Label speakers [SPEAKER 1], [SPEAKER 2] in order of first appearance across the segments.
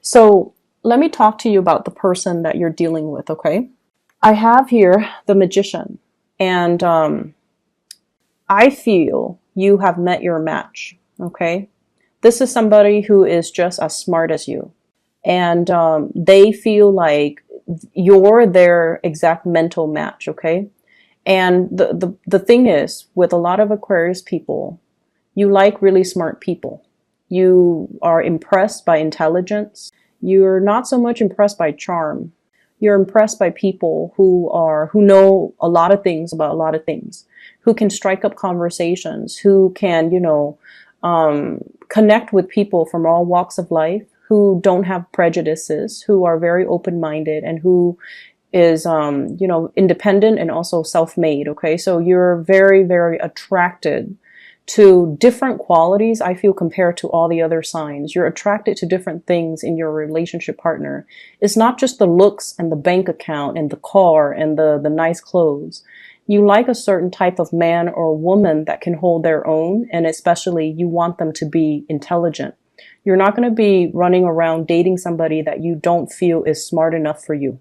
[SPEAKER 1] So let me talk to you about the person that you're dealing with, okay? I have here the Magician, and I feel you have met your match, okay? This is somebody who is just as smart as you, and they feel like you're their exact mental match, okay? And the thing is, with a lot of Aquarius people, you like really smart people. You are impressed by intelligence. You're not so much impressed by charm. You're impressed by people who know a lot of things about a lot of things, who can strike up conversations, who can, connect with people from all walks of life, who don't have prejudices, who are very open-minded, and who is, independent and also self-made. Okay. So you're very, very attracted to different qualities, I feel, compared to all the other signs. You're attracted to different things in your relationship partner. It's not just the looks and the bank account and the car and the nice clothes. You like a certain type of man or woman that can hold their own, and especially you want them to be intelligent. You're not going to be running around dating somebody that you don't feel is smart enough for you.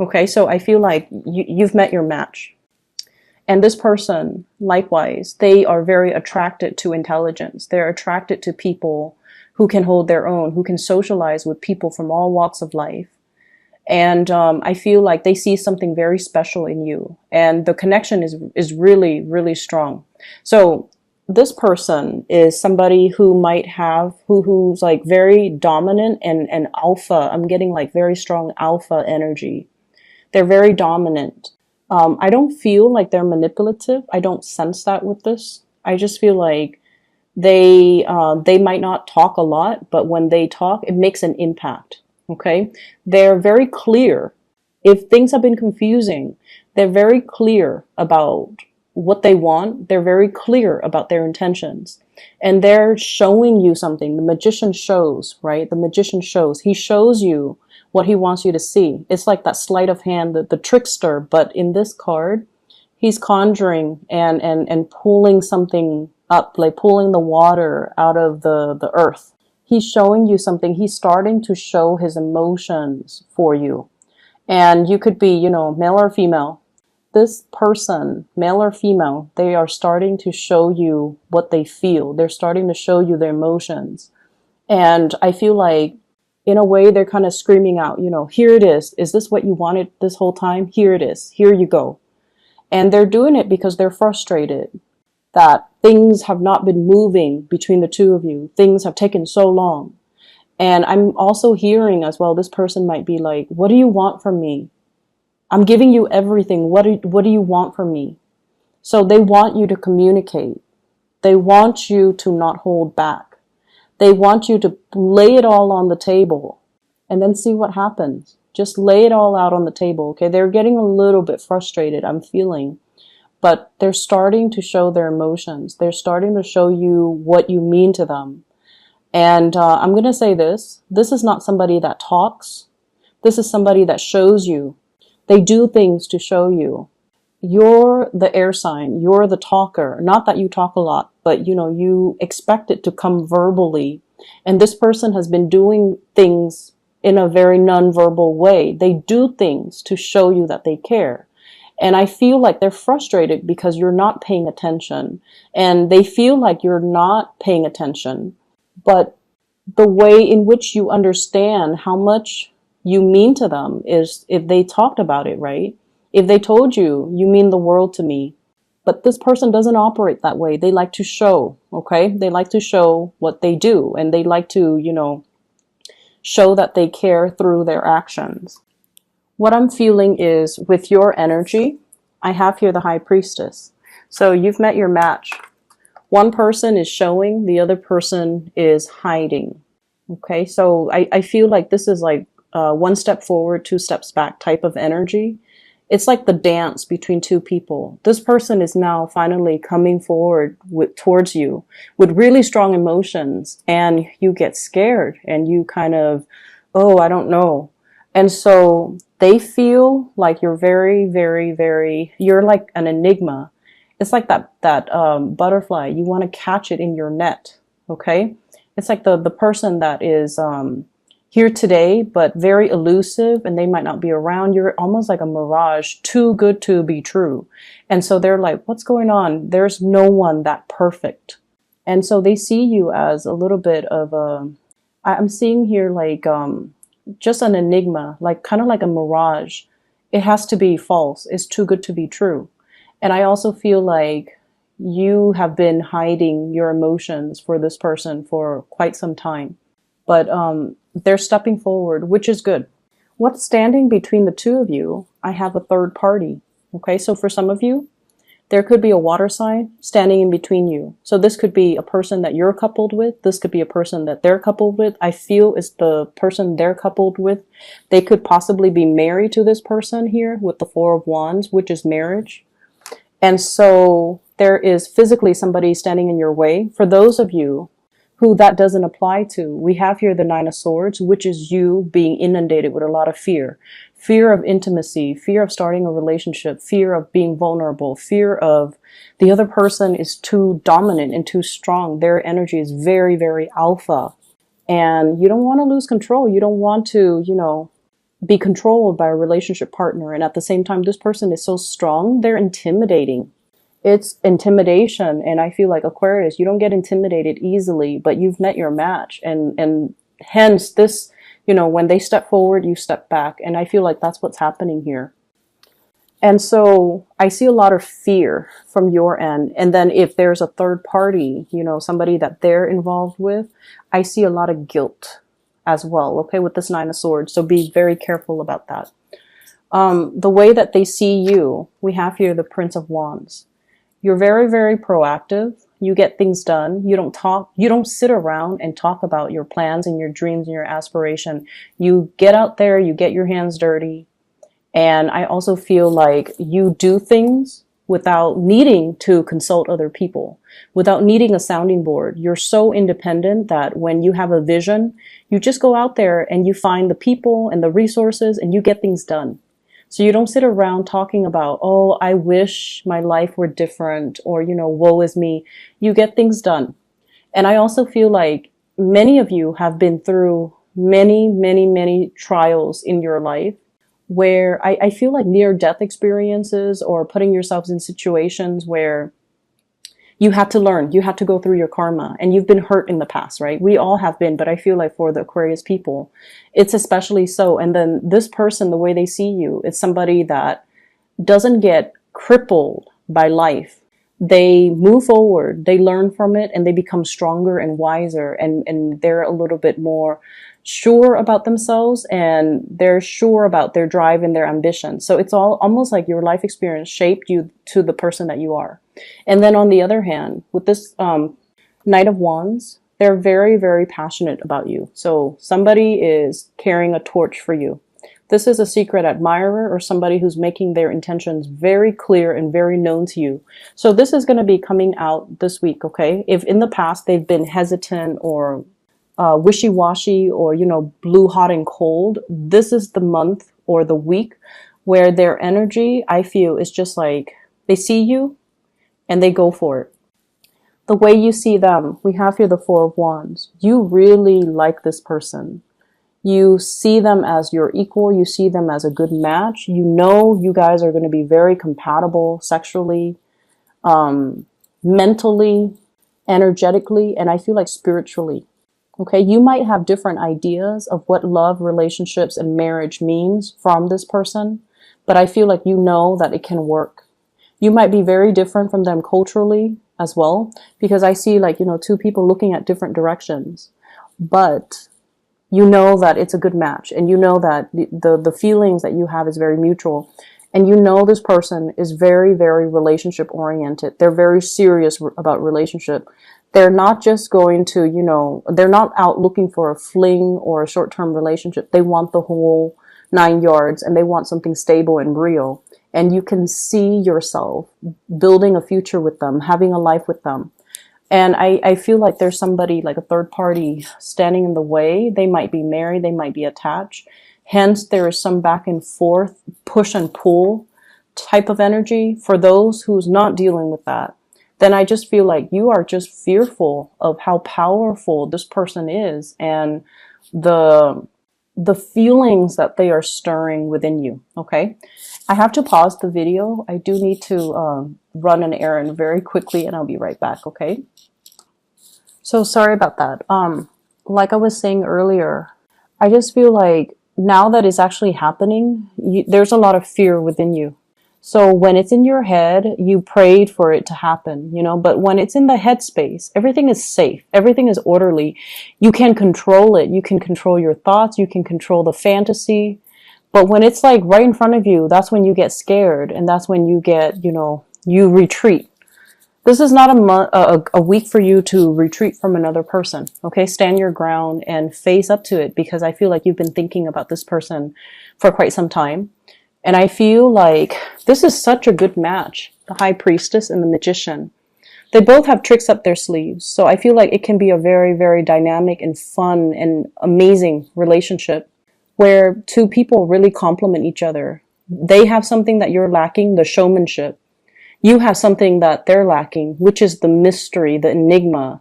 [SPEAKER 1] Okay, so I feel like you've met your match. And this person, likewise, they are very attracted to intelligence. They're attracted to people who can hold their own, who can socialize with people from all walks of life. And I feel like they see something very special in you. And the connection is really, really strong. So this person is somebody who might have, who's like very dominant and alpha. I'm getting like very strong alpha energy. They're very dominant. I don't feel like they're manipulative. I don't sense that with this. I just feel like they might not talk a lot, but when they talk, it makes an impact. Okay? They're very clear. If things have been confusing, they're very clear about what they want. They're very clear about their intentions. And they're showing you something. The magician shows, right? The magician shows. He shows you what he wants you to see. It's like that sleight of hand, the trickster, but in this card, he's conjuring and pulling something up, like pulling the water out of the earth. He's showing you something. He's starting to show his emotions for you. And you could be, male or female. This person, male or female, they are starting to show you what they feel. They're starting to show you their emotions. And I feel like, in a way, they're kind of screaming out, here it is. Is this what you wanted this whole time? Here it is. Here you go. And they're doing it because they're frustrated that things have not been moving between the two of you. Things have taken so long. And I'm also hearing as well, this person might be like, what do you want from me? I'm giving you everything. What do you want from me? So they want you to communicate. They want you to not hold back. They want you to lay it all on the table and then see what happens. Just lay it all out on the table, okay? They're getting a little bit frustrated, I'm feeling. But they're starting to show their emotions. They're starting to show you what you mean to them. And I'm going to say this. This is not somebody that talks. This is somebody that shows you. They do things to show you. You're the air sign. You're the talker. Not that you talk a lot, but you expect it to come verbally. And this person has been doing things in a very non-verbal way. They do things to show you that they care. And I feel like they're frustrated because you're not paying attention. And they feel like you're not paying attention. But the way in which you understand how much you mean to them is if they talked about it, right? If they told you, you mean the world to me. But this person doesn't operate that way. They like to show, okay? They like to show what they do. And they like to, show that they care through their actions. What I'm feeling is with your energy, I have here the High Priestess. So you've met your match. One person is showing, the other person is hiding. Okay, so I feel like this is like one step forward, two steps back type of energy. It's like the dance between two people. This person is now finally coming forward towards you with really strong emotions, and you get scared and you kind of, oh, I don't know. And so they feel like you're very, very, very, you're like an enigma. It's like that butterfly. You want to catch it in your net. Okay. It's like the person that is, here today, but very elusive, and they might not be around. You're almost like a mirage, too good to be true. And so they're like, what's going on? There's no one that perfect. And so they see you as a little bit of I'm seeing here like just an enigma, like kind of like a mirage. It has to be false. It's too good to be true. And I also feel like you have been hiding your emotions for this person for quite some time. But they're stepping forward, which is good. What's standing between the two of you? I have a third party. Okay, so for some of you, there could be a water sign standing in between you. So this could be a person that you're coupled with. This could be a person that they're coupled with. I feel it's the person they're coupled with. They could possibly be married to this person here with the Four of Wands, which is marriage. And so there is physically somebody standing in your way. For those of you who that doesn't apply to, we have here the Nine of Swords, which is you being inundated with a lot of fear. Fear of intimacy, fear of starting a relationship, fear of being vulnerable, fear of the other person is too dominant and too strong. Their energy is very, very alpha. And you don't want to lose control. You don't want to, be controlled by a relationship partner. And at the same time, this person is so strong, they're intimidating. It's intimidation. And I feel like Aquarius, you don't get intimidated easily, but you've met your match. And hence this, when they step forward, you step back. And I feel like that's what's happening here. And so I see a lot of fear from your end. And then if there's a third party, somebody that they're involved with, I see a lot of guilt as well. Okay, with this Nine of Swords. So be very careful about that. The way that they see you, we have here the Prince of Wands. You're very, very proactive. You get things done. You don't sit around and talk about your plans and your dreams and your aspiration. You get out there, you get your hands dirty. And I also feel like you do things without needing to consult other people, without needing a sounding board. You're so independent that when you have a vision, you just go out there and you find the people and the resources and you get things done. So you don't sit around talking about, oh, I wish my life were different, or, woe is me. You get things done. And I also feel like many of you have been through many, many, many trials in your life where I feel like near-death experiences or putting yourselves in situations where you had to learn, you had to go through your karma, and you've been hurt in the past, right? We all have been, but I feel like for the Aquarius people, it's especially so. And then this person, the way they see you, it's somebody that doesn't get crippled by life. They move forward, they learn from it, and they become stronger and wiser, and they're a little bit more sure about themselves, and they're sure about their drive and their ambition. So it's all almost like your life experience shaped you to the person that you are. And then on the other hand, with this Knight of Wands, they're very, very passionate about you. So somebody is carrying a torch for you. This is a secret admirer or somebody who's making their intentions very clear and very known to you. So this is going to be coming out this week, okay? If in the past they've been hesitant or wishy-washy or, blue, hot, and cold, this is the month or the week where their energy, I feel, is just like they see you and they go for it. The way you see them, we have here the Four of Wands. You really like this person. You see them as your equal. You see them as a good match. You guys are going to be very compatible sexually, mentally, energetically, and I feel like spiritually. Okay, you might have different ideas of what love, relationships, and marriage means from this person, but I feel like that it can work. You might be very different from them culturally as well, because I see two people looking at different directions, but that it's a good match, and that the feelings that you have is very mutual, and this person is very, very relationship oriented. They're very serious about relationship. They're not just going to, they're not out looking for a fling or a short-term relationship. They want the whole 9 yards, and they want something stable and real. And you can see yourself building a future with them, having a life with them. And I feel like there's somebody, like a third party, standing in the way. They might be married, they might be attached. Hence, there is some back and forth, push and pull type of energy. For those who's not dealing with that, then I just feel like you are just fearful of how powerful this person is and the the feelings that they are stirring within you. Okay. I have to pause the video. I do need to run an errand very quickly, and I'll be right back. Okay. So sorry about that. Like I was saying earlier, I just feel like now that it's actually happening, there's a lot of fear within you. So when it's in your head, you prayed for it to happen, you know, but when it's in the headspace, everything is safe. Everything is orderly. You can control it. You can control your thoughts. You can control the fantasy. But when it's like right in front of you, that's when you get scared. And that's when you get, you know, you retreat. This is not a week for you to retreat from another person. Okay. Stand your ground and face up to it, because I feel like you've been thinking about this person for quite some time. And I feel like this is such a good match. The High Priestess and the Magician. They both have tricks up their sleeves. So I feel like it can be a very, very dynamic and fun and amazing relationship where two people really complement each other. They have something that you're lacking, the showmanship. You have something that they're lacking, which is the mystery, the enigma,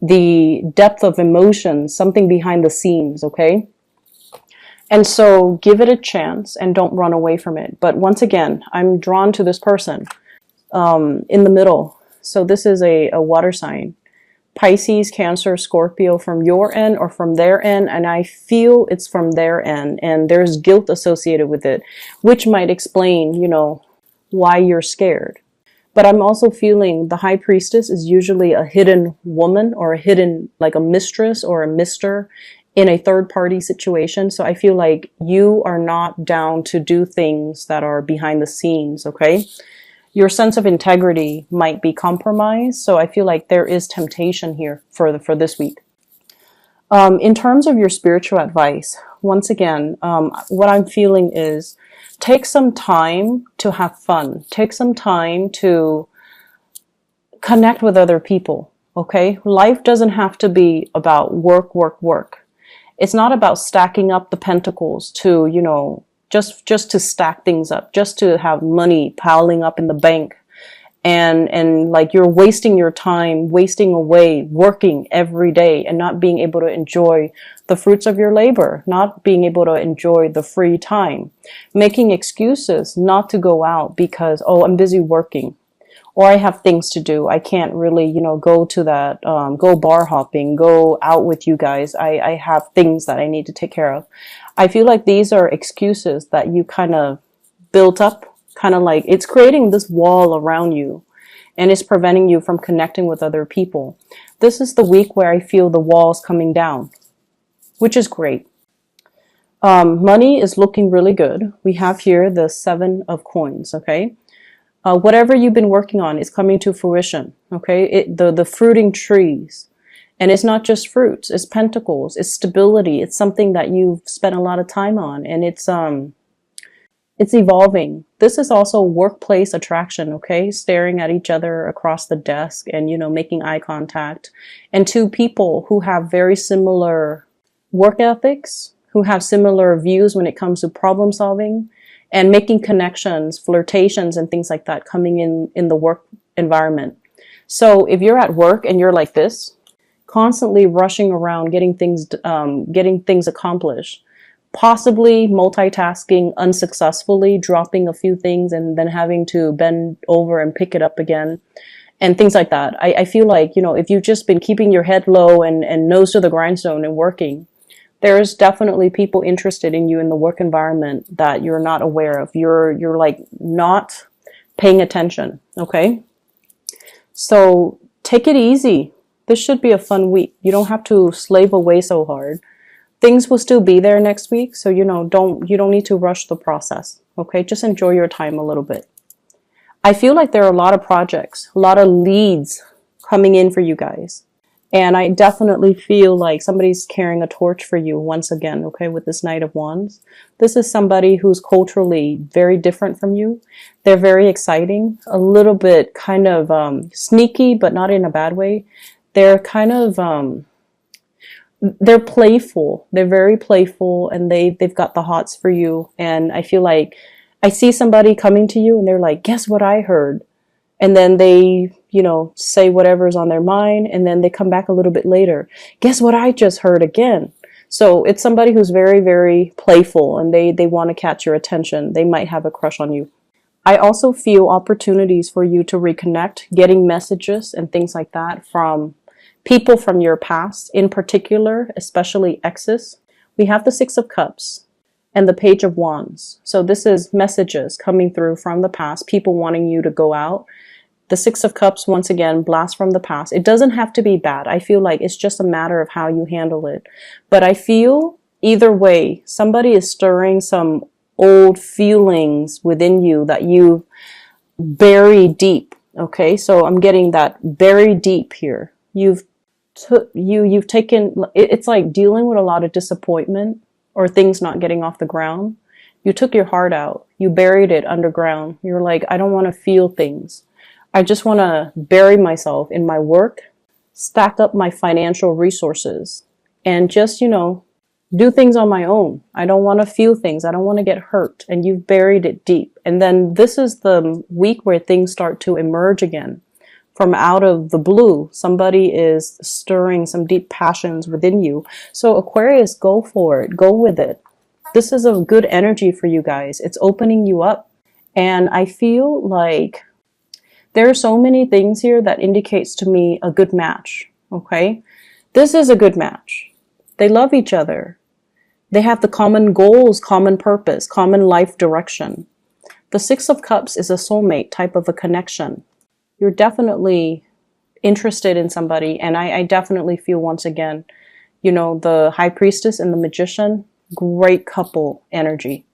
[SPEAKER 1] the depth of emotion, something behind the scenes, okay? And so give it a chance and don't run away from it. But once again, I'm drawn to this person in the middle. So this is a water sign. Pisces, Cancer, Scorpio, from your end or from their end. And I feel it's from their end. And there's guilt associated with it, which might explain, you know, why you're scared. But I'm also feeling the High Priestess is usually a hidden woman, or a hidden, like a mistress or a mister in a third party situation. So I feel like you are not down to do things that are behind the scenes. Okay. Your sense of integrity might be compromised. So I feel like there is temptation here for this week. In terms of your spiritual advice, once again, what I'm feeling is take some time to have fun. Take some time to connect with other people. Okay. Life doesn't have to be about work, work, work. It's not about stacking up the pentacles to, you know, just to stack things up, just to have money piling up in the bank. And like you're wasting your time, wasting away, working every day and not being able to enjoy the fruits of your labor, not being able to enjoy the free time, making excuses not to go out because, oh, I'm busy working. Or I have things to do. I can't really, you know, go to that, go bar hopping, go out with you guys. I have things that I need to take care of. I feel like these are excuses that you kind of built up, kind of like it's creating this wall around you and it's preventing you from connecting with other people. This is the week where I feel the walls coming down, which is great. Money is looking really good. We have here the 7 of coins. Okay. Whatever you've been working on is coming to fruition. Okay. The fruiting trees, and it's not just fruits, it's pentacles, it's stability. It's something that you've spent a lot of time on, and it's evolving. This is also workplace attraction. Okay. Staring at each other across the desk and, you know, making eye contact, and two people who have very similar work ethics, who have similar views when it comes to problem solving, and making connections, flirtations, and things like that coming in the work environment. So if you're at work and you're like this, constantly rushing around, getting things accomplished, possibly multitasking unsuccessfully, dropping a few things and then having to bend over and pick it up again, and things like that. I feel like, you know, if you've just been keeping your head low and nose to the grindstone and working, there's definitely people interested in you in the work environment that you're not aware of. You're like not paying attention. Okay. So take it easy. This should be a fun week. You don't have to slave away so hard. Things will still be there next week. So, you know, you don't need to rush the process. Okay. Just enjoy your time a little bit. I feel like there are a lot of projects, a lot of leads coming in for you guys. And I definitely feel like somebody's carrying a torch for you once again, okay, with this Knight of Wands. This is somebody who's culturally very different from you. They're very exciting, a little bit kind of sneaky, but not in a bad way. They're kind of, they're playful. They're very playful, and they've got the hots for you. And I feel like I see somebody coming to you and they're like, guess what I heard? And then they, you know, say whatever's on their mind, and then they come back a little bit later. Guess what I just heard again? So it's somebody who's very, very playful, and they want to catch your attention. They might have a crush on you. I also feel opportunities for you to reconnect, getting messages and things like that from people from your past, in particular, especially exes. We have the Six of Cups and the Page of Wands. So this is messages coming through from the past, people wanting you to go out. The Six of Cups, once again, blast from the past. It doesn't have to be bad. I feel like it's just a matter of how you handle it. But I feel either way, somebody is stirring some old feelings within you that you bury deep. Okay, so I'm getting that very deep here. You've taken, it's like dealing with a lot of disappointment or things not getting off the ground. You took your heart out. You buried it underground. You're like, I don't want to feel things. I just want to bury myself in my work, stack up my financial resources, and just, do things on my own. I don't want to feel things. I don't want to get hurt. And you've buried it deep. And then this is the week where things start to emerge again. From out of the blue, somebody is stirring some deep passions within you. So Aquarius, go for it. Go with it. This is a good energy for you guys. It's opening you up. And I feel like there are so many things here that indicates to me a good match. Okay? This is a good match. They love each other. They have the common goals, common purpose, common life direction. The Six of Cups is a soulmate type of a connection. You're definitely interested in somebody, and I definitely feel, once again, the High Priestess and the Magician, great couple energy.